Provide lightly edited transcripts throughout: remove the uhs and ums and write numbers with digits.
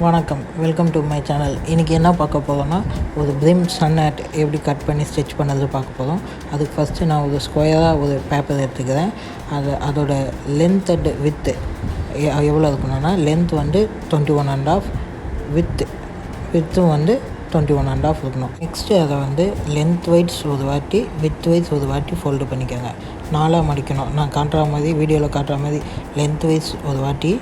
வணக்கம், welcome to my channel. இன்றைக்கி என்ன பார்க்க போகிறோன்னா, ஒரு பிரிம் சன் ஹேட் எப்படி கட் பண்ணி ஸ்டிச் பண்ணது பார்க்க போகிறோம். அதுக்கு ஃபஸ்ட்டு நான் ஒரு ஸ்கொயராக ஒரு பேப்பர் எடுத்துக்கிறேன். அதோட லென்த் அண்ட் வித்து எவ்வளோ இருக்கணும்னா, லென்த் வந்து 21.5, வித்தும் வந்து 21.5 இருக்கணும். நெக்ஸ்ட்டு அதை வந்து லென்த் வைஸ் ஒரு வாட்டி, வித் வைஸ் ஒரு வாட்டி ஃபோல்டு பண்ணிக்கோங்க. 4 மடிக்கணும். நான் காட்டுற மாதிரி, வீடியோவில் காட்டுற மாதிரி லென்த் வைஸ் ஒரு வாட்டி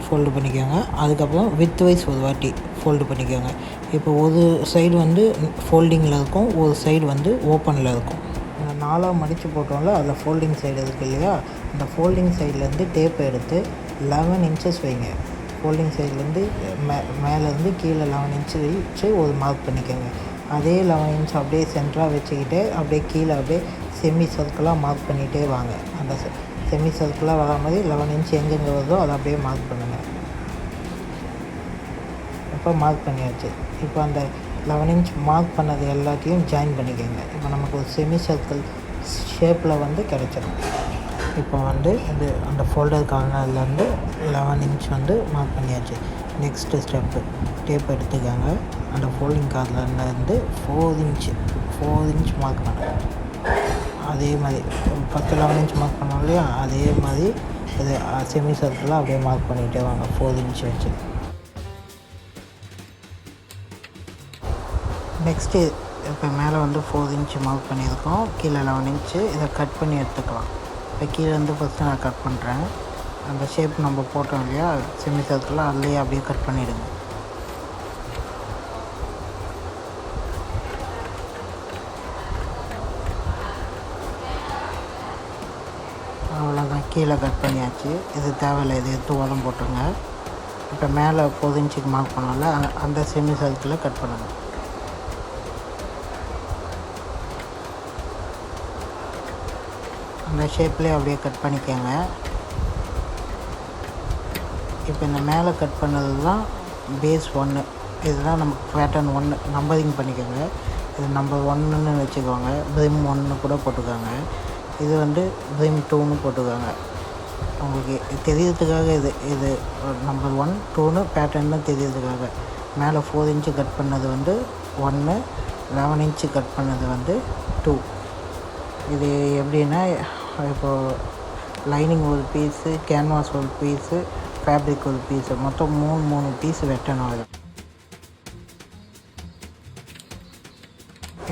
ஃபோல்டு பண்ணிக்கோங்க. அதுக்கப்புறம் வித் வைஸ் ஒரு வாட்டி ஃபோல்டு பண்ணிக்கோங்க. இப்போ ஒரு சைடு வந்து ஃபோல்டிங்கில் இருக்கும், ஒரு சைடு வந்து ஓப்பனில் இருக்கும். 4 மடித்து போட்டோம்ல, அதில் ஃபோல்டிங் சைடு இருக்குது இல்லையா, அந்த ஃபோல்டிங் சைட்லேருந்து டேப்பை எடுத்து 11 இன்ச்சஸ் வைங்க. ஃபோல்டிங் சைட்லேருந்து மேலேருந்து கீழே 11 இன்ச்சு வச்சு ஒரு மார்க் பண்ணிக்கோங்க. அதே 11 இன்ச் அப்படியே சென்டராக வச்சுக்கிட்டு அப்படியே கீழே அப்படியே செமி சர்க்கிளாக மார்க் பண்ணிகிட்டே வாங்க. அந்த செமி சர்க்கிளாக வர மாதிரி 11 இன்ச் எங்கெங்கே வருதோ அதை அப்படியே மார்க் பண்ணுங்கள். இப்போ மார்க் பண்ணியாச்சு. இப்போ அந்த 11 இன்ச் மார்க் பண்ணது எல்லாத்தையும் ஜாயின் பண்ணிக்கோங்க. இப்போ நமக்கு ஒரு செமி சர்க்கிள் ஷேப்பில் வந்து கிடைச்சிடும். இப்போ வந்து இது அந்த ஃபோல்டர் கார்னர்லேருந்து 11 இன்ச் வந்து மார்க் பண்ணியாச்சு. நெக்ஸ்ட்டு ஸ்டெப்பு, டேப் எடுத்துக்காங்க. அந்த ஃபோல்டிங் கார்னர்லேருந்து 4 இன்ச் மார்க் பண்ணுங்கள். அதே மாதிரி 11 இன்ச் மார்க் பண்ணோம் இல்லையா, அதே மாதிரி இது செமி சர்க்கிளாக அப்படியே மார்க் பண்ணிகிட்டே வாங்க 4 இன்ச் வச்சு. நெக்ஸ்ட்டு இப்போ மேலே வந்து 4 இன்ச்சு மார்க் பண்ணியிருக்கோம், கீழே 11 இன்ச்சு. இதை கட் பண்ணி எடுத்துக்கலாம். இப்போ கீழே வந்து ஃபஸ்ட்டு நான் கட் பண்ணுறேன். அந்த ஷேப் நம்ம போட்டோம் இல்லையா செமி சர்க்கிளாக, அதுலேயே அப்படியே கட் பண்ணிவிடுங்க. அவ்வளோதான், கீழே கட் பண்ணியாச்சு. இது தேவையில்லை, இது எடுத்து உரம் போட்டுருங்க. இப்போ மேலே 4 இன்ச்சுக்கு மார்க் பண்ணோம்ல, அந்த செமி சர்க்கிளில் கட் பண்ணுங்கள். அந்த ஷேப்லேயே அப்படியே கட் பண்ணிக்கோங்க. இப்போ இந்த மேலே கட் பண்ணது தான் பேஸ் 1. இதுதான் நமக்கு பேட்டர்ன் 1. நம்பரிங் பண்ணிக்கோங்க. இது நம்பர் 1ன்னு வச்சுக்கோங்க. பிரிம் 1 கூட போட்டுக்கோங்க. இது வந்து பிரிம் 2ன்னு போட்டுக்கோங்க. உங்களுக்கு தெரியறதுக்காக இது நம்பர் 1, 2ன்னு பேட்டர்ன்னு தெரியறதுக்காக. மேலே 4 இன்ச்சு கட் பண்ணது வந்து 1, 11 இன்ச்சு கட் பண்ணது வந்து 2. இது எப்படின்னா, இப்போது லைனிங் ஒரு பீஸு, கேன்வாஸ் ஒரு பீஸு, ஃபேப்ரிக் ஒரு பீஸு, மொத்தம் 3 பீஸு வெட்டணும். அது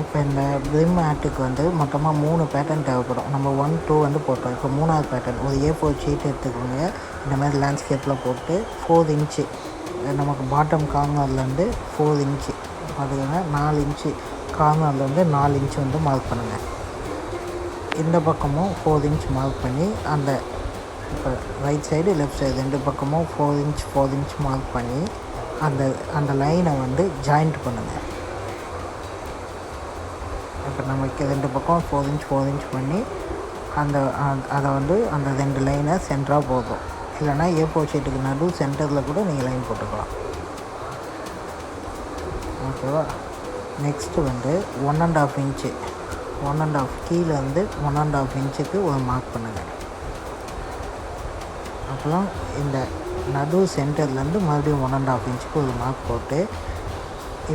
இப்போ இந்த பிரிம் ஆர்ட்டுக்கு வந்து மொத்தமாக 3 பேட்டர்ன் தேவைப்படும். நம்ம 1, 2 வந்து போட்டோம். இப்போ 3வது பேட்டர்ன் ஒரு A4 ஷீட் எடுத்துக்கோங்க. இந்த மாதிரி லேண்ட்ஸ்கேப்பில் போட்டு 4 இன்ச்சு நமக்கு பாட்டம் கார்னர்லேருந்து 4 இன்ச்சு பார்த்துக்கோங்க. 4 இன்ச்சு கார்னர்லேருந்து 4 இன்ச்சு வந்து மார்க் பண்ணுங்கள். இந்த பக்கமும் 4 இன்ச் மார்க் பண்ணி அந்த இப்போ ரைட் சைடு லெஃப்ட் சைடு 2 பக்கமும் 4 இன்ச் மார்க் பண்ணி அந்த லைனை வந்து ஜாயிண்ட் பண்ணுங்கள். இப்போ நமக்கு 2 பக்கம் 4 இன்ச் பண்ணி அதை வந்து அந்த 2 லைனை சென்டராக போதும். இல்லைனா A4 ஷீட்டுக்கு நடு சென்டரில் கூட நீங்கள் லைன் போட்டுக்கலாம். ஓகேவா? நெக்ஸ்ட்டு வந்து 1.5 இன்ச்சு கீழே வந்து 1.5 இன்ச்சுக்கு ஒரு மார்க் பண்ணுங்கள். அப்புறம் இந்த நடு சென்டர்லேருந்து மறுபடியும் 1.5 இன்ச்சுக்கு ஒரு மார்க் போட்டு,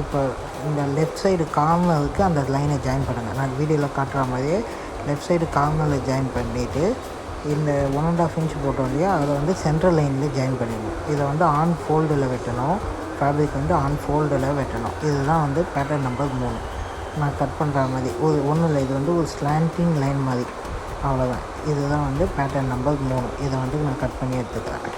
இப்போ இந்த லெஃப்ட் சைடு கார்னருக்கு அந்த லைனை ஜாயின் பண்ணுங்கள். நான் வீடியோவில் காட்டுற மாதிரியே லெஃப்ட் சைடு கார்னரில் ஜாயின் பண்ணிவிட்டு, இந்த 1.5 இன்ச் போட்டோம் இல்லையா, அதை வந்து சென்ட்ரல் லைனில் ஜாயின் பண்ணிடணும். இதை வந்து ஆன் ஃபோல்டில் வெட்டணும். ஃபேப்ரிக் வந்து ஆன் ஃபோல்டில் வெட்டணும். இதுதான் வந்து பேட்டர்ன் நம்பர் 3. நான் கட் பண்ணுற மாதிரி ஒன்றும் இல்லை, இது வந்து ஒரு ஸ்லாண்டிங் லைன் மாதிரி, அவ்வளோதான். இதுதான் வந்து பேட்டர்ன் நம்பர் 3. இதை வந்து நான் கட் பண்ணி எடுத்துக்கிறேன்.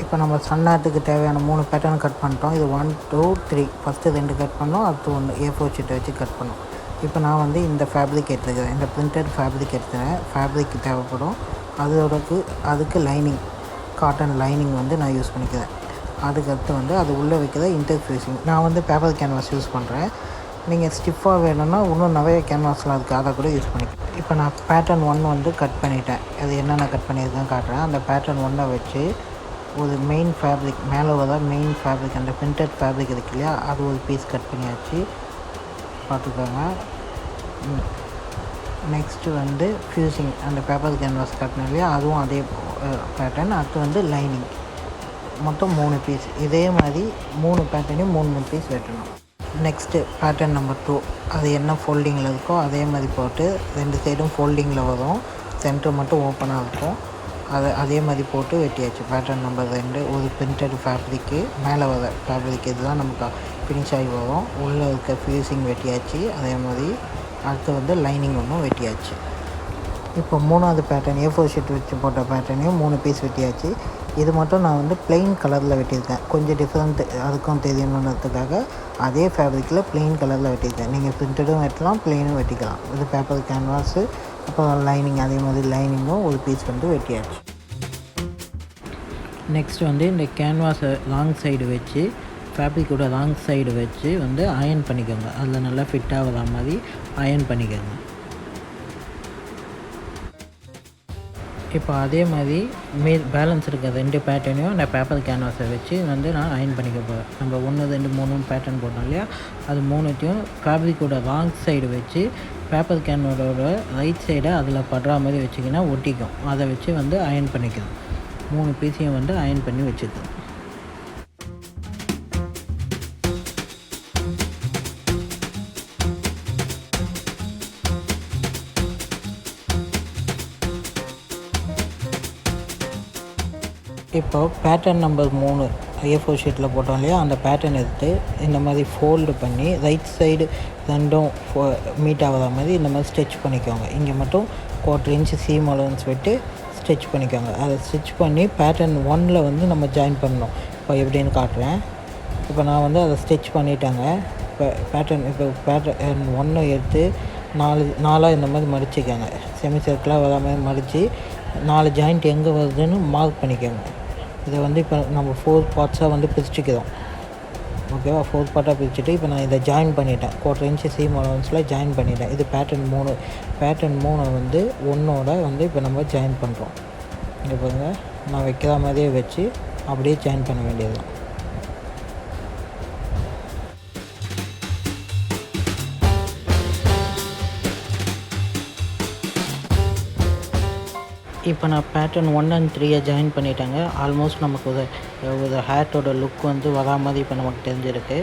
இப்போ நம்ம சன்னாட்டுக்கு தேவையான 3 பேட்டர்ன் கட் பண்ணிட்டோம். இது 1, 2, 3. ஃபஸ்ட்டு 2 கட் பண்ணோம், அடுத்து 1 A4 ஷீட்டை வச்சு கட் பண்ணோம். இப்போ நான் வந்து இந்த ஃபேப்ரிக் எடுத்துக்கிறேன். இந்த பிரிண்டட் ஃபேப்ரிக் எடுத்துக்கிறேன். ஃபேப்ரிக் தேவைப்படும். அதுக்கு லைனிங், காட்டன் லைனிங் வந்து நான் யூஸ் பண்ணிக்கிறேன். அதுக்கடுத்து வந்து அது உள்ளே வைக்கிற இன்டர்ஃபேஸிங், நான் வந்து பேப்பர் கேன்வாஸ் யூஸ் பண்ணுறேன். நீங்கள் ஸ்டிஃபாக வேணும்னா இன்னும் நிறைய கேன்வாஸ்லாம் இருக்குது, அதை கூட யூஸ் பண்ணிக்கலாம். இப்போ நான் பேட்டர்ன் 1 வந்து கட் பண்ணிட்டேன். அது என்னென்ன கட் பண்ணியிருக்கேன்னு காட்டுறேன். அந்த பேட்டர்ன் 1 வச்சு ஒரு மெயின் ஃபேப்ரிக், மேலே வர மெயின் ஃபேப்ரிக், அந்த பிரிண்டட் ஃபேப்ரிக் இருக்கு இல்லையா, அது ஒரு பீஸ் கட் பண்ணியாச்சு. பார்த்துக்கோங்க. நெக்ஸ்ட்டு வந்து ஃபியூசிங், அந்த பேப்பர் கேன்வாஸ் காட்டினேன் இல்லையா, அதுவும் அதே பேட்டர்ன். அடுத்து வந்து லைனிங், மொத்தம் 3 பீஸ். இதே மாதிரி 3 பேட்டர்னையும் 3 பீஸ் வெட்டணும். நெக்ஸ்ட்டு பேட்டர்ன் நம்பர் 2, அது என்ன ஃபோல்டிங்கில் இருக்கோ அதே மாதிரி போட்டு 2 சைடும் ஃபோல்டிங்கில் வரும், சென்டர் மட்டும் ஓப்பனாக இருக்கும். அதே மாதிரி போட்டு வெட்டியாச்சு. பேட்டர்ன் நம்பர் 2 ஒரு பிரிண்டட் ஃபேப்ரிக்கு மேலே வர ஃபேப்ரிக் இதுதான் நமக்கு ஃபினிஷ் ஆகி வரும். உள்ளே இருக்க ஃபியூசிங் வெட்டியாச்சு. அதே மாதிரி அடுத்து வந்து லைனிங் ஒன்றும் வெட்டியாச்சு. இப்போ 3வது பேட்டர்ன் A4 ஷீட் வச்சு போட்ட பேட்டர்னையும் 3 பீஸ் வெட்டியாச்சு. இது மட்டும் நான் வந்து ப்ளெயின் கலரில் வெட்டியிருக்கேன், கொஞ்சம் டிஃப்ரெண்ட் அதுக்கும் தெரியணுன்றதுக்காக அதே ஃபேப்ரிக்கில் ப்ளெயின் கலரில் வெட்டியிருக்கேன். நீங்கள் பிரிண்டடும் வெட்டலாம், ப்ளெயினும் வெட்டிக்கலாம். இது பேப்பர் கேன்வாஸு, அப்புறம் லைனிங், அதே மாதிரி லைனிங்கும் ஒரு பீஸ் வந்து வெட்டியாச்சு. நெக்ஸ்ட் வந்து இந்த கேன்வாஸை லாங் சைடு வச்சு ஃபேப்ரிக்கோட லாங் சைடு வச்சு வந்து அயன் பண்ணிக்கோங்க. அதில் நல்லா ஃபிட் ஆகிற மாதிரி அயன் பண்ணிக்கோங்க. இப்போ அதே மாதிரி பேலன்ஸ் இருக்க 2 பேட்டர்னையும் நான் பேப்பர் கேன்வாஸை வச்சு வந்து நான் அயன் பண்ணிக்க போகிறேன். நம்ம 1 2 3 பேட்டர்ன் போட்டோம் இல்லையா, அது 3த்தையும் ஃபேப்ரிக்கோட லாங் சைடு வச்சு பேப்பர் கேன்வாஸோட ரைட் சைடை அதில் படுற மாதிரி வச்சிங்கன்னா ஒட்டிக்கும். அதை வச்சு வந்து அயன் பண்ணிக்கணும். 3 பீஸையும் வந்து அயன் பண்ணி வச்சுக்கணும். இப்போ பேட்டர்ன் நம்பர் 3 A4 ஷீட்டில் போட்டோம் இல்லையா, அந்த பேட்டர்ன் எடுத்து இந்த மாதிரி ஃபோல்டு பண்ணி ரைட் சைடு ரெண்டும் மீட் ஆகாத மாதிரி இந்த மாதிரி ஸ்டிச் பண்ணிக்கோங்க. இங்கே மட்டும் 1/4 இன்ச்சு சீம் அலவன்ஸ் விட்டு ஸ்டிச் பண்ணிக்கோங்க. அதை ஸ்டிச் பண்ணி பேட்டர்ன் 1ல் வந்து நம்ம ஜாயின் பண்ணணும். இப்போ எப்படின்னு காட்டுறேன். இப்போ நான் வந்து அதை ஸ்டிச் பண்ணிட்டேங்க. இப்போ பேட்டர்ன் 1 எடுத்து 4 இந்த மாதிரி மடிச்சிக்கோங்க. செமி சர்க்கிளாக வர மாதிரி மடித்து 4 ஜாயிண்ட் எங்கே வருதுன்னு மார்க் பண்ணிக்கோங்க. இதை வந்து இப்போ நம்ம 4 பார்ட்ஸாக வந்து பிரிச்சுக்கிறோம். ஓகேவா, 4 பார்ட்டாக பிரிச்சுட்டு இப்போ நான் இதை ஜாயின் பண்ணிட்டேன். 1/4 இன்ச்சு சீம் அலவன்ஸில் ஜாயின் பண்ணிட்டேன். இது பேட்டர்ன் 3. பேட்டர்ன் 3 வந்து 1ஓட வந்து இப்போ நம்ம ஜாயின் பண்ணுறோம். இங்கே பாருங்கள், நான் வைக்கிற மாதிரியே வச்சு அப்படியே ஜாயின் பண்ண வேண்டியது தான். இப்போ நான் பேட்டர்ன் 1 and 3 ஜாயின் பண்ணிட்டேங்க. ஆல்மோஸ்ட் நமக்கு ஒரு ஹேட்டோட லுக் வந்து வரா மாதிரி இப்போ நமக்கு தெரிஞ்சிருக்கு.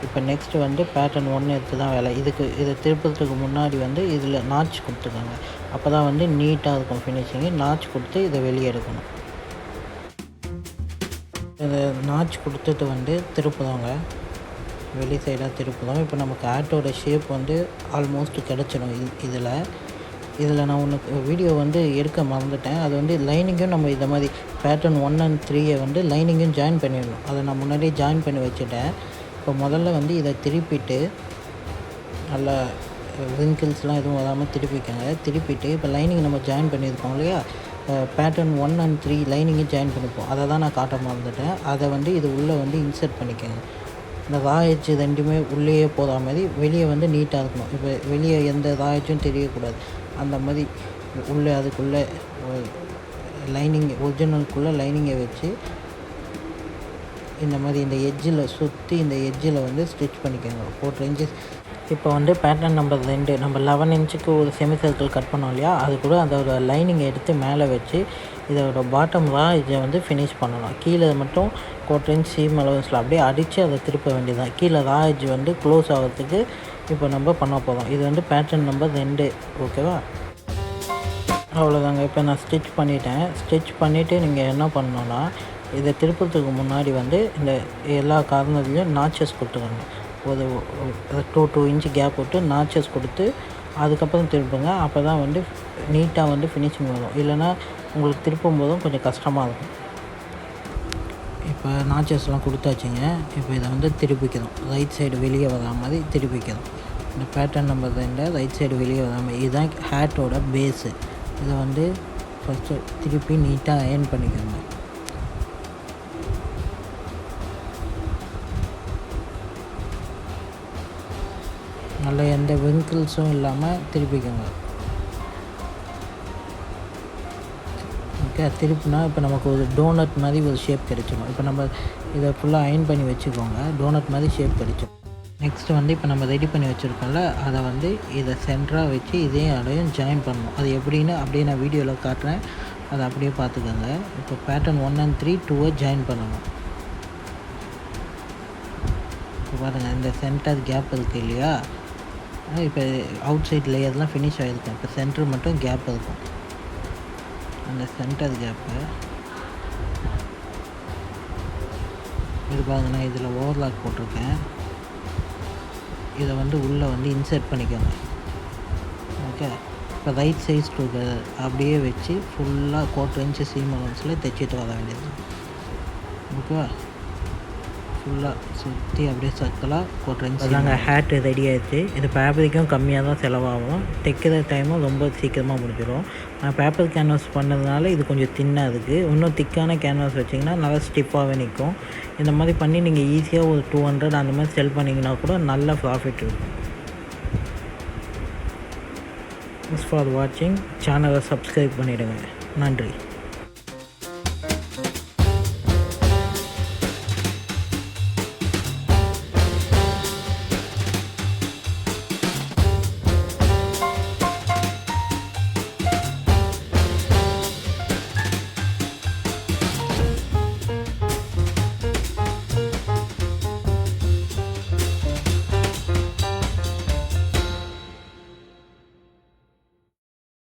இப்போ நெக்ஸ்ட்டு வந்து பேட்டர்ன் 1 எடுத்து தான் வேலை. இதை திருப்பத்துக்கு முன்னாடி வந்து இதில் நாச் கொடுத்துக்கோங்க. அப்போ தான் வந்து நீட்டாக இருக்கும் ஃபினிஷிங்கு. நாச் கொடுத்து இதை வெளியே எடுக்கணும். இதை நாச் கொடுத்துட்டு வந்து திருப்புதாங்க, வெளி சைடாக திருப்புதோம். இப்போ நமக்கு ஹேட்டோட ஷேப் வந்து ஆல்மோஸ்ட் கிடச்சிடும். இதில் நான் ஒன்று வீடியோ வந்து எடுக்க மறந்துட்டேன். அது வந்து லைனிங்கும் நம்ம இதை மாதிரி பேட்டர்ன் 1 and 3 வந்து லைனிங்கும் ஜாயின் பண்ணிடணும். அதை நான் முன்னாடியே ஜாயின் பண்ணி வச்சுட்டேன். இப்போ முதல்ல வந்து இதை திருப்பிட்டு நல்லா ரிங்கிள்ஸ்லாம் எதுவும் வராமல் திருப்பிட்டு இப்போ லைனிங் நம்ம ஜாயின் பண்ணியிருக்கோம் இல்லையா, பேட்டர்ன் 1 and 3 லைனிங்கும் ஜாயின் பண்ணிப்போம். அதை தான் நான் காட்ட மறந்துட்டேன். அதை வந்து இது உள்ளே வந்து இன்சர்ட் பண்ணிக்கோங்க. இந்த ரா எட்ஜ் 2மே உள்ளேயே போகிற மாதிரி வெளியே வந்து நீட்டாக இருக்கணும். இப்போ வெளியே எந்த ரா எட்ஜும் தெரியக்கூடாது. அந்த மாதிரி உள்ளே அதுக்குள்ளே லைனிங் ஒரிஜினலுக்குள்ளே லைனிங்கை வச்சு இந்த மாதிரி இந்த எட்ஜில் சுற்றி இந்த எட்ஜில் வந்து ஸ்டிச் பண்ணிக்கோங்க 4 இன்ச்சஸ். இப்போ வந்து பேட்டர்ன் நம்பர் 2 நம்ம 11 இன்ச்சுக்கு ஒரு செமி சர்க்கிள் கட் பண்ணோம் இல்லையா, அது கூட அதோட லைனிங்கை எடுத்து மேலே வச்சு இதோட பாட்டம் ரா எட்ஜை வந்து ஃபினிஷ் பண்ணணும். கீழே மட்டும் 1/4 இன்ச் சீம் அலவன்ஸில் அப்படியே அடித்து அதை திருப்ப வேண்டியதுதான். கீழே ரா எட்ஜ் வந்து க்ளோஸ் ஆகிறதுக்கு இப்போ நம்ம பண்ண போகிறோம். இது வந்து பேட்டர்ன் நம்பர் 2. ஓகேவா, அவ்வளோதாங்க. இப்போ நான் ஸ்டிச் பண்ணிட்டேன். ஸ்டிச் பண்ணிவிட்டு நீங்கள் என்ன பண்ணணுன்னா, இதை திருப்பத்துக்கு முன்னாடி வந்து இந்த எல்லா கார்னர்லேயும் நாச்சஸ் கொடுத்துக்கோங்க. ஒரு 2 இன்ச் கேப் விட்டு நாச்சஸ் கொடுத்து அதுக்கப்புறம் திருப்புங்க. அப்போ தான் வந்து நீட்டாக வந்து ஃபினிஷிங் வரும். இல்லைனா உங்களுக்கு திருப்பும் போதும் கொஞ்சம் கஷ்டமாக இருக்கும். இப்போ நாச்சஸ்லாம் கொடுத்தாச்சுங்க. இப்போ இதை வந்து திருப்பிக்கணும். ரைட் சைடு வெளியே வரா மாதிரி திருப்பிக்கணும். இந்த பேட்டர்ன் நம்பர் 2 ரைட் சைடு வெளியே வரா மாதிரி. இதுதான் ஹேட்டோட பேஸு. இதை வந்து ஃபஸ்ட்டு திருப்பி நீட்டாக அயர்ன் பண்ணிக்கோங்க. நல்லா எந்த விங்கிள்ஸும் இல்லாமல் திருப்பிக்கோங்க. ஓகே, திருப்பினா இப்போ நமக்கு ஒரு டோனட் மாதிரி ஒரு ஷேப் கிடைச்சிடும். இப்போ நம்ம இதை ஃபுல்லாக அயர்ன் பண்ணி வச்சுக்கோங்க. டோனட் மாதிரி ஷேப் கிடைச்சிடும். நெக்ஸ்ட்டு வந்து இப்போ நம்ம ரெடி பண்ணி வச்சுருக்கோம்ல, அதை வந்து இதை சென்டராக வச்சு இதையும் அதையும் ஜாயின் பண்ணணும். அது எப்படின்னு அப்படியே நான் வீடியோவில் காட்டுறேன், அதை அப்படியே பார்த்துக்கோங்க. இப்போ பேட்டர்ன் 1 and 3 2 ஜாயின் பண்ணணும். இப்போ பாருங்கள், இந்த சென்டர் கேப் இருக்குது இல்லையா, இப்போ அவுட் சைட் லேயர்லாம் ஃபினிஷ் ஆகிருக்கும். இப்போ சென்டர் மட்டும் கேப் இருக்கும். அந்த சென்டர் கேப்பு இது பாருங்கன்னா, இதில் ஓவர்லாக் போட்டிருக்கேன். இதை வந்து உள்ளே வந்து இன்சர்ட் பண்ணிக்கோங்க. ஓகே, இப்போ ரைட் சைஸ் டுகெதர் அப்படியே வச்சு ஃபுல்லாக 1/4 இன்ச்சு சீம் அலவன்ஸில் தைச்சிட்டு வர வேண்டியது. ஓகேவா, ஃபுல்லாக சுற்றி அப்படியே சர்க்கிளாக 1/4 இன்ச்சு தாங்க ஹேட் ரெடி ஆகிடுச்சு. இது ஃபேப்ரிக்கும் கம்மியாக தான் செலவாகும், தைக்கிற டைமும் ரொம்ப சீக்கிரமாக முடிஞ்சிடும். நான் பேப்பர் கேன்வாஸ் பண்ணதுனால இது கொஞ்சம் தின்னாக இருக்குது. இன்னும் திக்கான கேன்வாஸ் வச்சிங்கன்னா நல்லா ஸ்டிஃபாகவே நிற்கும். இந்த மாதிரி பண்ணி நீங்கள் ஈஸியாக ஒரு 200 அந்த மாதிரி செல் பண்ணிங்கன்னா கூட நல்ல ப்ராஃபிட் இருக்கும். தேங்க்ஸ் ஃபார் வாட்சிங். சேனலை சப்ஸ்கிரைப் பண்ணிவிடுங்க. நன்றி.